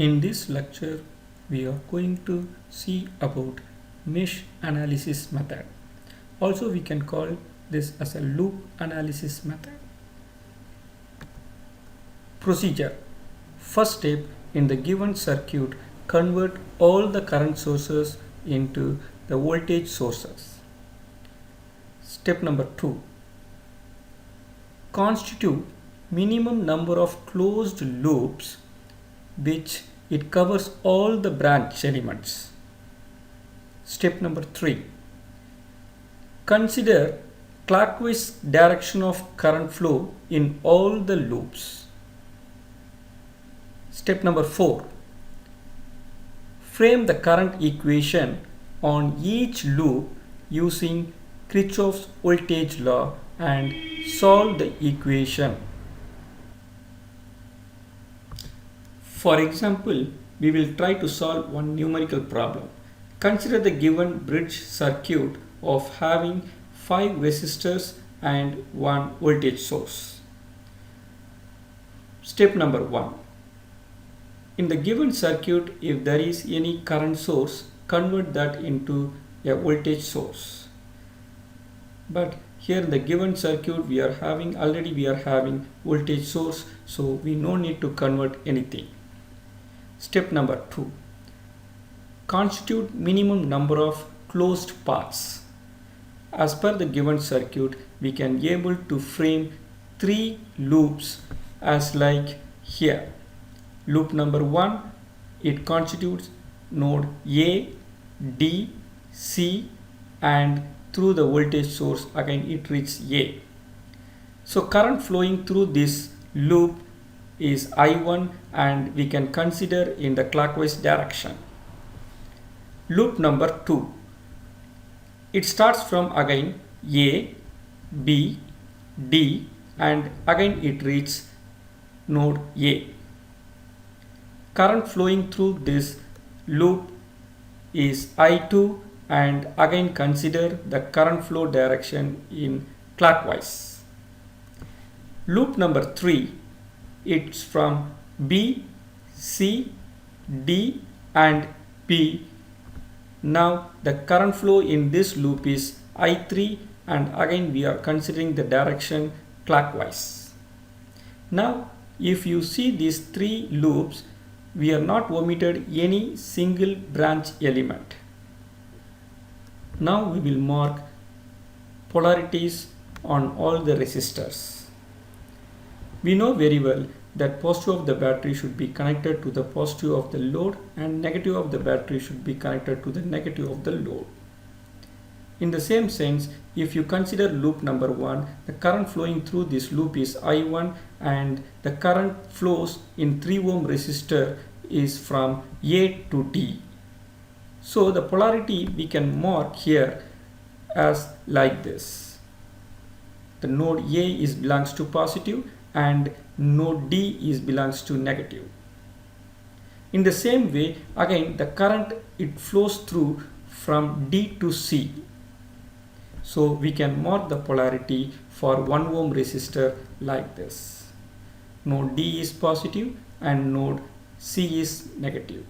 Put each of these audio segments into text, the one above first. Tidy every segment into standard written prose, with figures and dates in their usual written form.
In this lecture, we are going to see about mesh analysis method. Also, we can call this as a loop analysis method. Procedure. First step, in the given circuit, convert all the current sources into the voltage sources. Step number 2. Constitute minimum number of closed loops which it covers all the branch elements. Step number 3. Consider clockwise direction of current flow in all the loops. Step number 4. Frame the current equation on each loop using Kirchhoff's voltage law and solve the equation. For example, we will try to solve one numerical problem. Consider the given bridge circuit of having 5 resistors and 1 voltage source. Step number 1. In the given circuit, if there is any current source, convert that into a voltage source. But here in the given circuit, we are having voltage source, so we no need to convert anything. Step number 2. Constitute minimum number of closed paths. As per the given circuit, we can be able to frame 3 loops as like here. Loop number 1, it constitutes node A, D, C, and through the voltage source again it reaches A. So current flowing through this loop is I1 and we can consider in the clockwise direction. Loop number 2. It starts from again A, B, D and again it reaches node A. Current flowing through this loop is I2 and again consider the current flow direction in clockwise. Loop number 3. It's from B, C, D and P. Now the current flow in this loop is I3 and again we are considering the direction clockwise. Now if you see these 3 loops, we have not omitted any single branch element. Now we will mark polarities on all the resistors. We know very well that positive of the battery should be connected to the positive of the load and negative of the battery should be connected to the negative of the load. In the same sense, if you consider loop number 1, the current flowing through this loop is I1 and the current flows in 3 ohm resistor is from A to D. So the polarity we can mark here as like this. The node A belongs to positive and node D belongs to negative. In the same way, again the current it flows through from D to C. So we can mark the polarity for 1 ohm resistor like this. Node D is positive and node C is negative.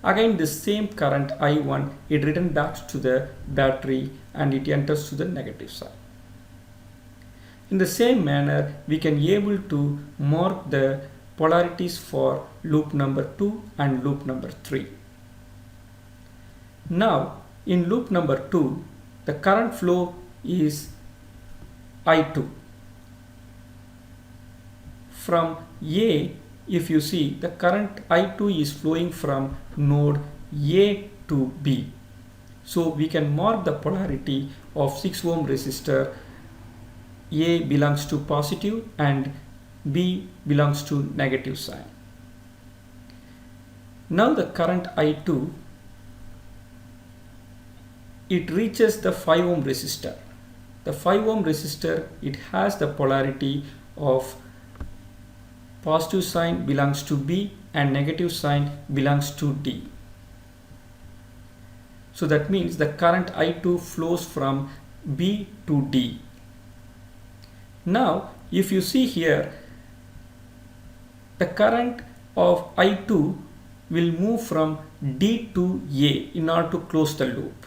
Again the same current I1 it returns back to the battery and it enters to the negative side. In the same manner, we can be able to mark the polarities for loop number 2 and loop number 3. Now in loop number 2, the current flow is I2. From A, if you see, the current I2 is flowing from node A to B. So we can mark the polarity of 6 ohm resistor. A belongs to positive and B belongs to negative sign. Now the current I2 it reaches the 5 ohm resistor. The 5 ohm resistor it has the polarity of positive sign belongs to B and negative sign belongs to D. So that means the current I2 flows from B to D. Now if you see here, the current of I2 will move from D to A in order to close the loop.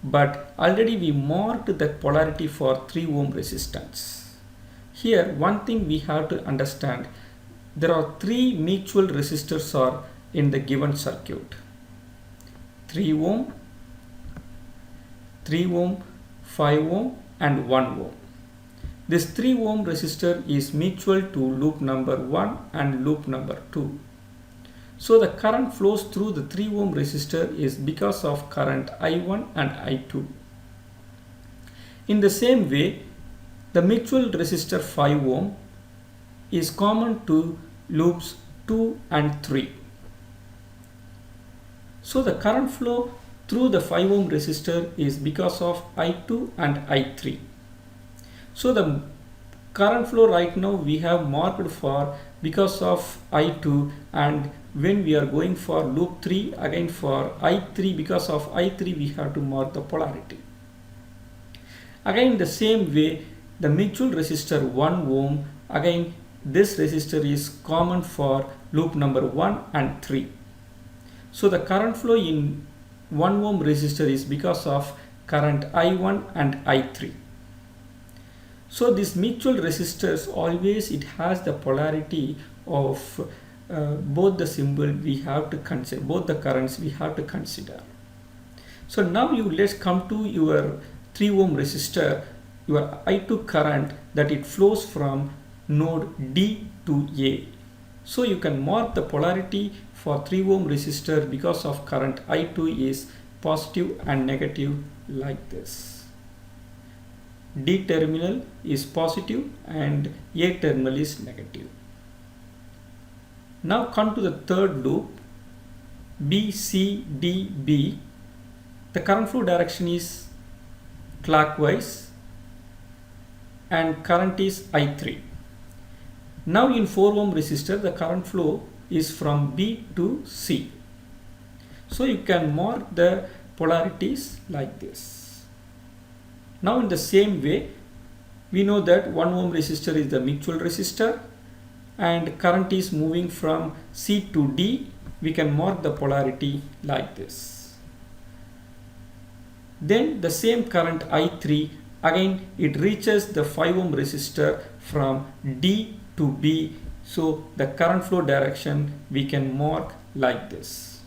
But already we marked the polarity for 3 ohm resistance. Here one thing we have to understand, there are 3 mutual resistors are in the given circuit. 3 ohm, 3 ohm, 5 ohm and 1 ohm. This 3 ohm resistor is mutual to loop number 1 and loop number 2. So the current flows through the 3 ohm resistor is because of current I1 and I2. In the same way, the mutual resistor 5 ohm is common to loops 2 and 3. So the current flow through the 5 ohm resistor is because of I2 and I3. So the current flow right now we have marked for because of I2, and when we are going for loop 3 again for I3, because of I3 we have to mark the polarity. Again the same way, the mutual resistor 1 ohm, again this resistor is common for loop number 1 and 3. So the current flow in 1 ohm resistor is because of current I1 and I3. So these mutual resistors always it has the polarity of both the symbol we have to consider, both the currents we have to consider. So now let's come to your 3 ohm resistor, your I2 current that it flows from node D to A. So you can mark the polarity for 3 ohm resistor because of current I2 is positive and negative like this. D terminal is positive and A terminal is negative. Now come to the third loop, B, C, D, B. The current flow direction is clockwise and current is I3. Now in 4 ohm resistor the current flow is from B to C. So you can mark the polarities like this. Now in the same way, we know that 1 ohm resistor is the mutual resistor and current is moving from C to D. We can mark the polarity like this. Then the same current I3, again it reaches the 5 ohm resistor from D to B. So the current flow direction we can mark like this.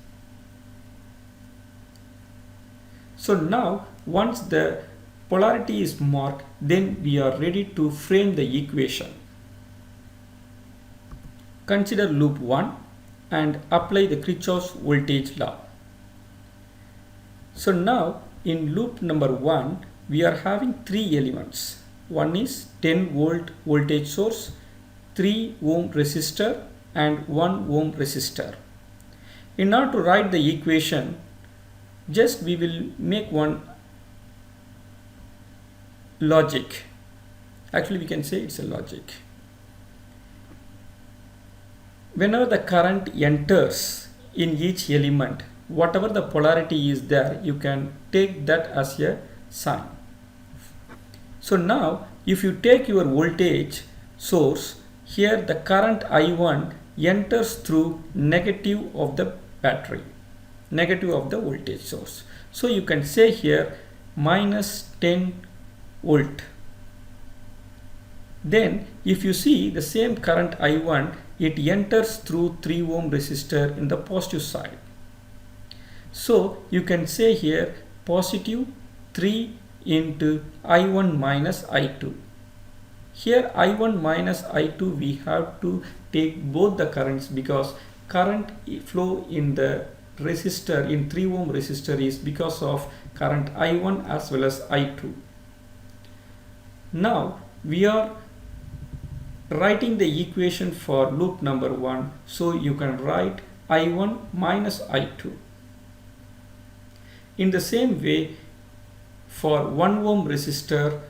So now once the polarity is marked, then we are ready to frame the equation. Consider loop 1 and apply the Kirchhoff's voltage law. So now in loop number 1 we are having 3 elements. One is 10 volt voltage source, 3 ohm resistor and 1 ohm resistor. In order to write the equation, just we will make one logic. Actually we can say it's a logic. Whenever the current enters in each element, whatever the polarity is there, you can take that as a sign. So now if you take your voltage source, here the current I1 enters through negative of the battery, negative of the voltage source. So you can say here minus 10 volt. Then if you see the same current I1, it enters through 3 ohm resistor in the positive side. So you can say here positive 3 into I1 minus I2. Here I1 minus I2 we have to take both the currents because current flow in the resistor in 3 ohm resistor is because of current I1 as well as I2. Now we are writing the equation for loop number 1, so you can write I1 minus I2. In the same way, for 1 ohm resistor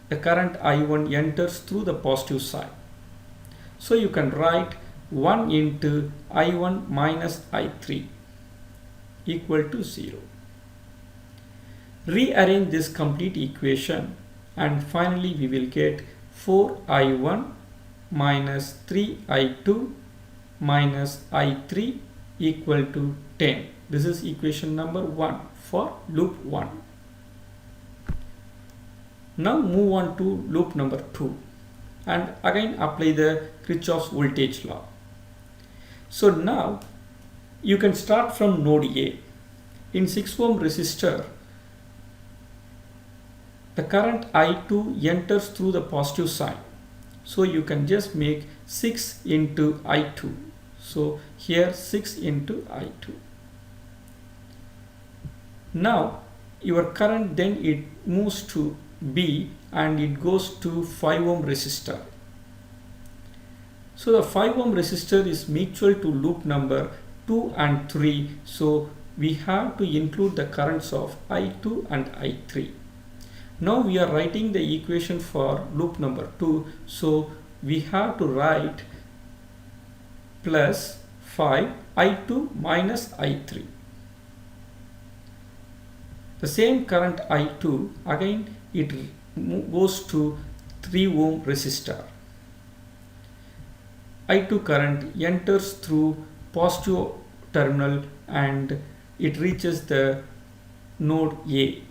the current I1 enters through the positive side, so you can write 1 into I1 minus I3 equal to 0. Rearrange this complete equation and finally we will get 4I1 minus 3I2 minus I3 equal to 10. This is equation number 1 for loop 1. Now move on to loop number 2 and again apply the Kirchhoff's voltage law. So now you can start from node A. In 6 ohm resistor, the current I2 enters through the positive sign. So you can just make 6 into I2. So here 6 into I2. Now your current then it moves to B and it goes to 5 ohm resistor. So the 5 ohm resistor is mutual to loop number 2 and 3. So we have to include the currents of I2 and I3. Now we are writing the equation for loop number 2. So we have to write plus 5 I2 minus I3. The same current I2 again it goes to 3 ohm resistor. I2 current enters through positive terminal and it reaches the node A.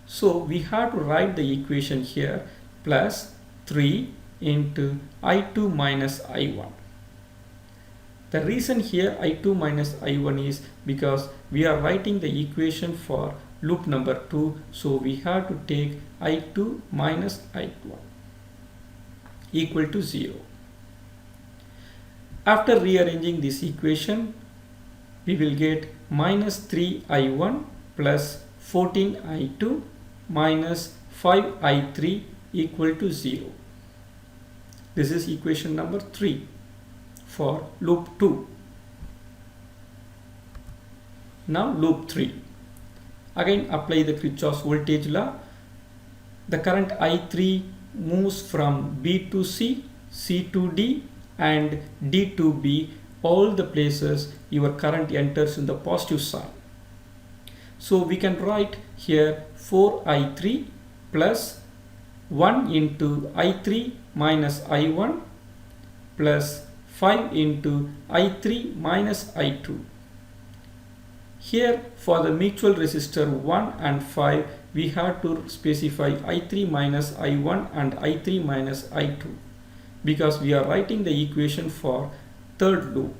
So we have to write the equation here plus 3 into I2 minus I1. The reason here I2 minus I1 is because we are writing the equation for loop number 2. So we have to take I2 minus I1 equal to 0. After rearranging this equation, we will get minus 3I1 plus 14I2 minus 5I3 equal to 0. This is equation number 3 for loop 2. Now loop 3. Again apply the Kirchhoff's voltage law. The current I3 moves from B to C, C to D and D to B. All the places your current enters in the positive sign. So we can write here 4I3 plus 1 into I3 minus I1 plus 5 into I3 minus I2. Here for the mutual resistor 1 and 5 we have to specify I3 minus I1 and I3 minus I2 because we are writing the equation for third loop.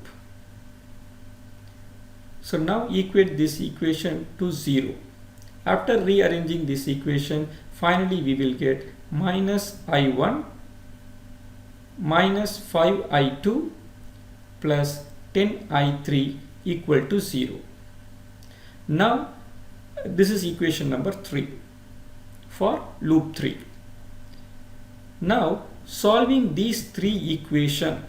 So now equate this equation to 0. After rearranging this equation, finally we will get minus I1 minus 5I2 plus 10I3 equal to 0. Now this is equation number 3 for loop 3. Now solving these three equations,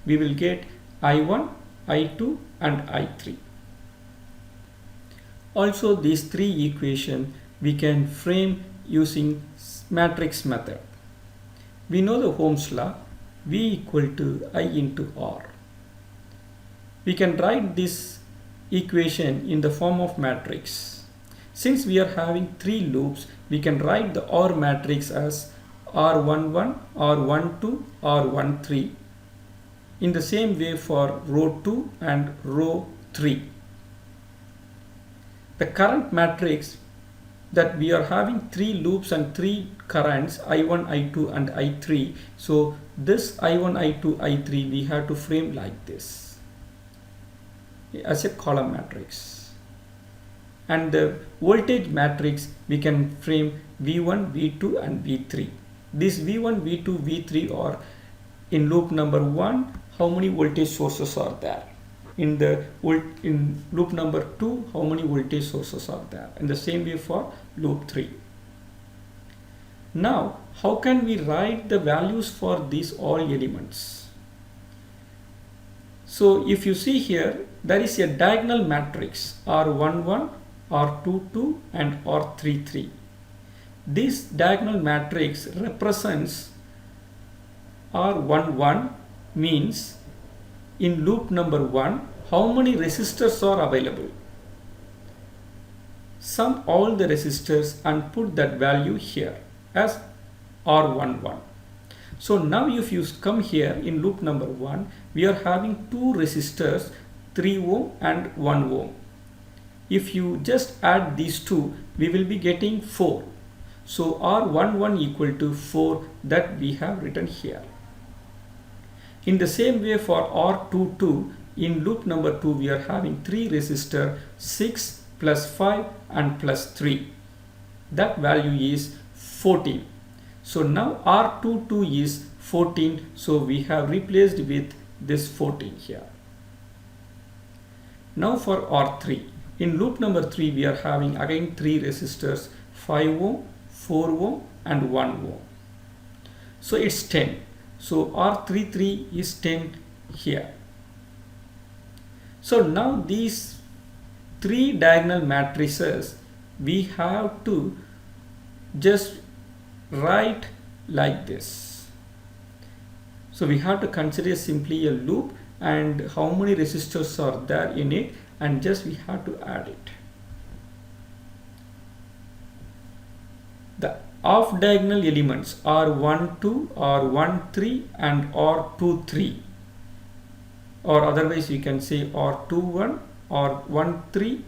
we will get I1, I2 and I3. Also these three equations we can frame using matrix method. We know the Ohm's law, V equal to I into R. We can write this equation in the form of matrix. Since we are having three loops, we can write the R matrix as R11, R12, R13. In the same way for row 2 and row 3. The current matrix that we are having three loops and three currents I1, I2 and I3. So this I1, I2, I3 we have to frame like this as a column matrix. And the voltage matrix we can frame V1, V2 and V3. These V1, V2, V3 are in loop number 1, how many voltage sources are there? In loop number 2, how many voltage sources are there? In the same way for loop 3. Now, how can we write the values for these all elements? So, if you see here, there is a diagonal matrix R11, R22 and R33. This diagonal matrix represents R11 means in loop number 1, how many resistors are available? Sum all the resistors and put that value here as R11. So now if you come here in loop number 1, we are having two resistors, 3 ohm and 1 ohm. If you just add these two, we will be getting 4. So R11 equal to 4, that we have written here. In the same way for R22, in loop number 2 we are having 3 resistor, 6 plus 5 and plus 3. That value is 14. So now R22 is 14, so we have replaced with this 14 here. Now for R3, in loop number 3 we are having again 3 resistors, 5 ohm, 4 ohm and 1 ohm. So it's 10. So R33 is 10 here. So now these 3 diagonal matrices we have to just write like this. So we have to consider simply a loop and how many resistors are there in it, and just we have to add it. The off diagonal elements are 1 2, or 1 3 and or 2 3, or otherwise we can say or 2 1 or 1 3,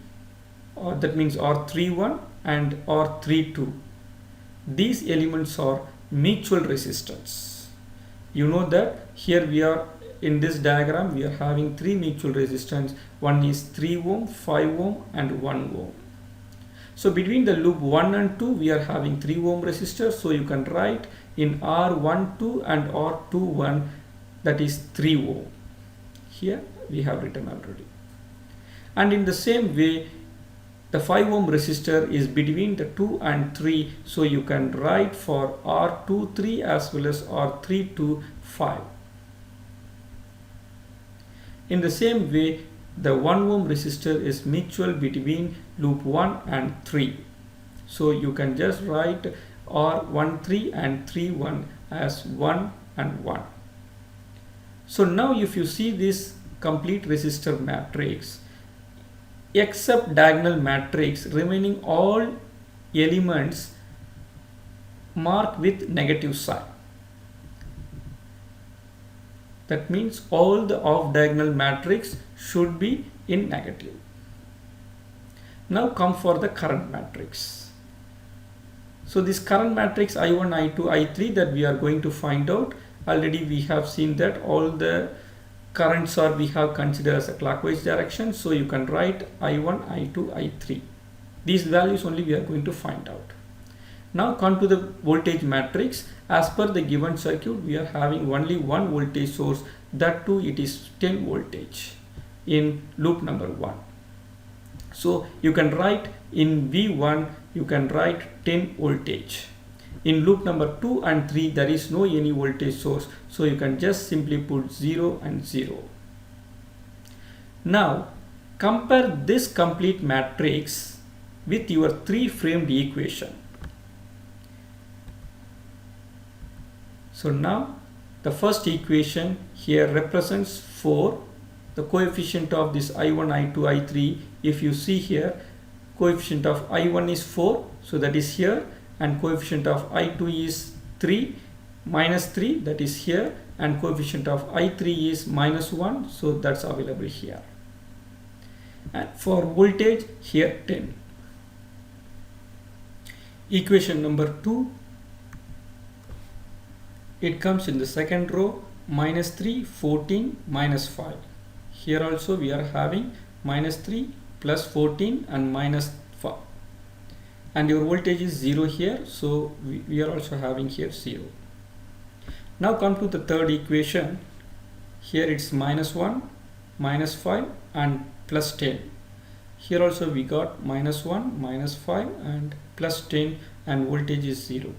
or that means or 3 1 and or 3 2. These elements are mutual resistance. You know that here we are in this diagram we are having 3 mutual resistance. One is 3 ohm, 5 ohm and 1 ohm. So between the loop 1 and 2 we are having 3 ohm resistors. So you can write in R12 and R21 that is 3 ohm. Here we have written already. And in the same way the 5 ohm resistor is between the 2 and 3. So you can write for R23 as well as R32 5. In the same way, the 1 ohm resistor is mutual between loop 1 and 3. So you can just write R13 and 31 as 1 and 1. So now if you see this complete resistor matrix, except diagonal matrix, remaining all elements marked with negative sign. That means all the off diagonal matrix should be in negative. Now come for the current matrix. So this current matrix I1, I2, I3 that we are going to find out. Already we have seen that all the currents are we have considered as a clockwise direction. So you can write I1, I2, I3. These values only we are going to find out. Now come to the voltage matrix. As per the given circuit, we are having only one voltage source. That too it is 10 voltage in loop number 1. So you can write in V1, you can write 10 voltage. In loop number 2 and 3 there is no any voltage source. So you can just simply put 0 and 0. Now compare this complete matrix with your 3-framed equation. So now the first equation here represents 4. The coefficient of this I1, I2, I3, if you see here, coefficient of I1 is 4, so that is here, and coefficient of I2 is 3, minus 3, that is here, and coefficient of I3 is minus 1, so that's available here. And for voltage here 10. Equation number 2, it comes in the second row, minus 3, 14, minus 5. Here also we are having minus 3, plus 14 and minus 5. And your voltage is 0 here, so we are also having here 0. Now come to the third equation. Here it's minus 1, minus 5 and plus 10. Here also we got minus 1, minus 5 and plus 10, and voltage is 0.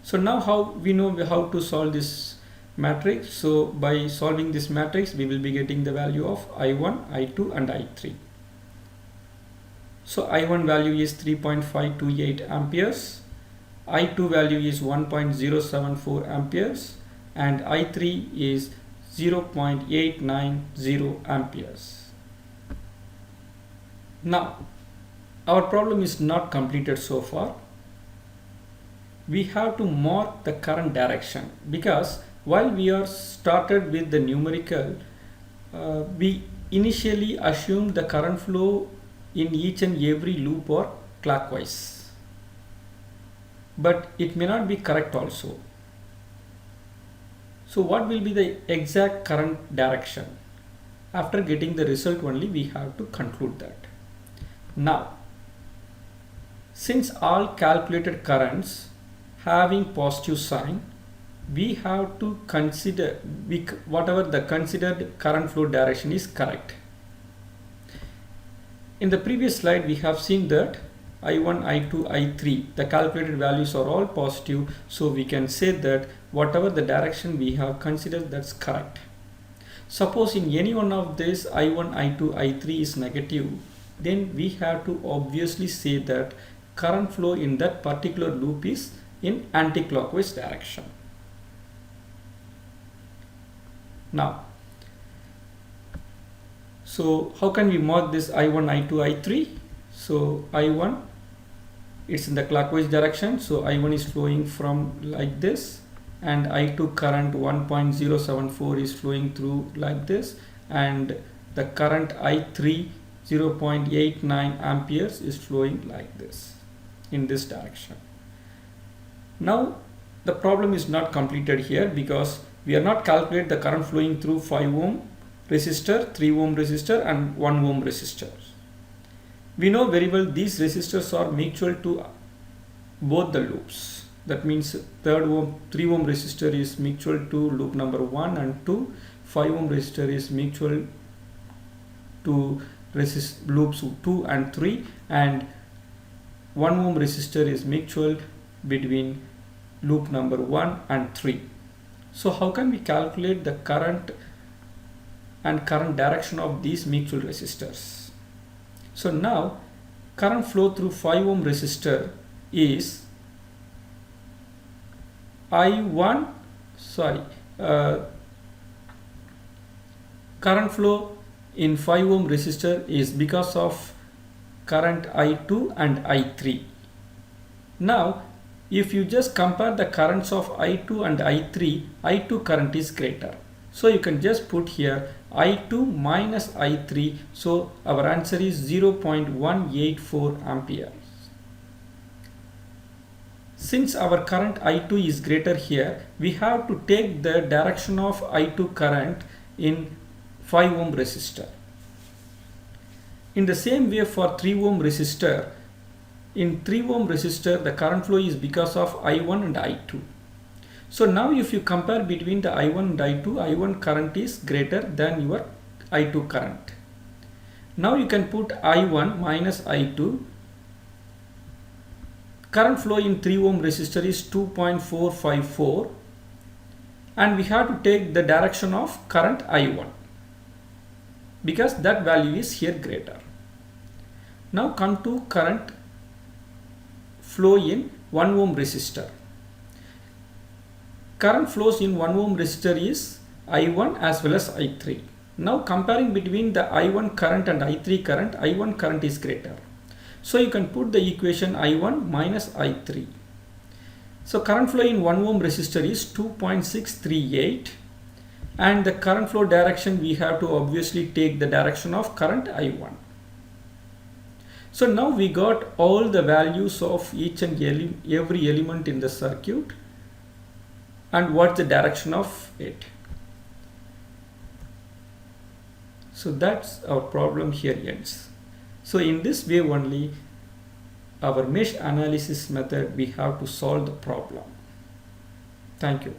So now how we know how to solve this matrix. So by solving this matrix we will be getting the value of I1, I2 and I3. So I1 value is 3.528 amperes, I2 value is 1.074 amperes, and I3 is 0.890 amperes. Now our problem is not completed so far. we have to mark the current direction, because while we are started with the numerical, we initially assume the current flow in each and every loop are clockwise, but it may not be correct also. So what will be the exact current direction? After getting the result only we have to conclude that. Now, since all calculated currents having positive sign, we have to consider whatever the considered current flow direction is correct. In the previous slide we have seen that I1, I2, I3, the calculated values are all positive, so we can say that whatever the direction we have considered, that's correct. Suppose in any one of this I1, I2, I3 is negative, then we have to obviously say that current flow in that particular loop is in anti-clockwise direction. Now, so how can we mark this I1, I2, I3? So I1, it's in the clockwise direction, so I1 is flowing from like this, and I2 current 1.074 is flowing through like this, and the current I3 0.89 amperes is flowing like this in this direction. Now the problem is not completed here, because we are not calculate the current flowing through 5 ohm resistor, 3 ohm resistor and 1 ohm resistor. We know very well these resistors are mutual to both the loops. That means 3 ohm resistor is mutual to loop number 1 and 2. 5 ohm resistor is mutual to loops 2 and 3, and 1 ohm resistor is mutual between loop number 1 and 3. So how can we calculate the current and current direction of these mutual resistors? So now current flow through 5 ohm resistor is current flow in 5 ohm resistor is because of current I2 and I3. Now if you just compare the currents of I2 and I3, I2 current is greater. So you can just put here I2 minus I3. So our answer is 0.184 amperes. Since our current I2 is greater here, we have to take the direction of I2 current in 5 ohm resistor. In the same way for 3 ohm resistor, in 3 ohm resistor the current flow is because of I1 and I2. So now if you compare between the I1 and I2, I1 current is greater than your I2 current. Now you can put I1 minus I2. Current flow in 3 ohm resistor is 2.454, and we have to take the direction of current I1 because that value is here greater. Now come to current flow in 1 ohm resistor. Current flows in 1 ohm resistor is I1 as well as I3. Now comparing between the I1 current and I3 current, I1 current is greater. So you can put the equation I1 minus I3. So current flow in 1 ohm resistor is 2.638, and the current flow direction we have to obviously take the direction of current I1. So now we got all the values of each and every element in the circuit and what's the direction of it. So that's our problem here ends. So in this way only our mesh analysis method we have to solve the problem. Thank you.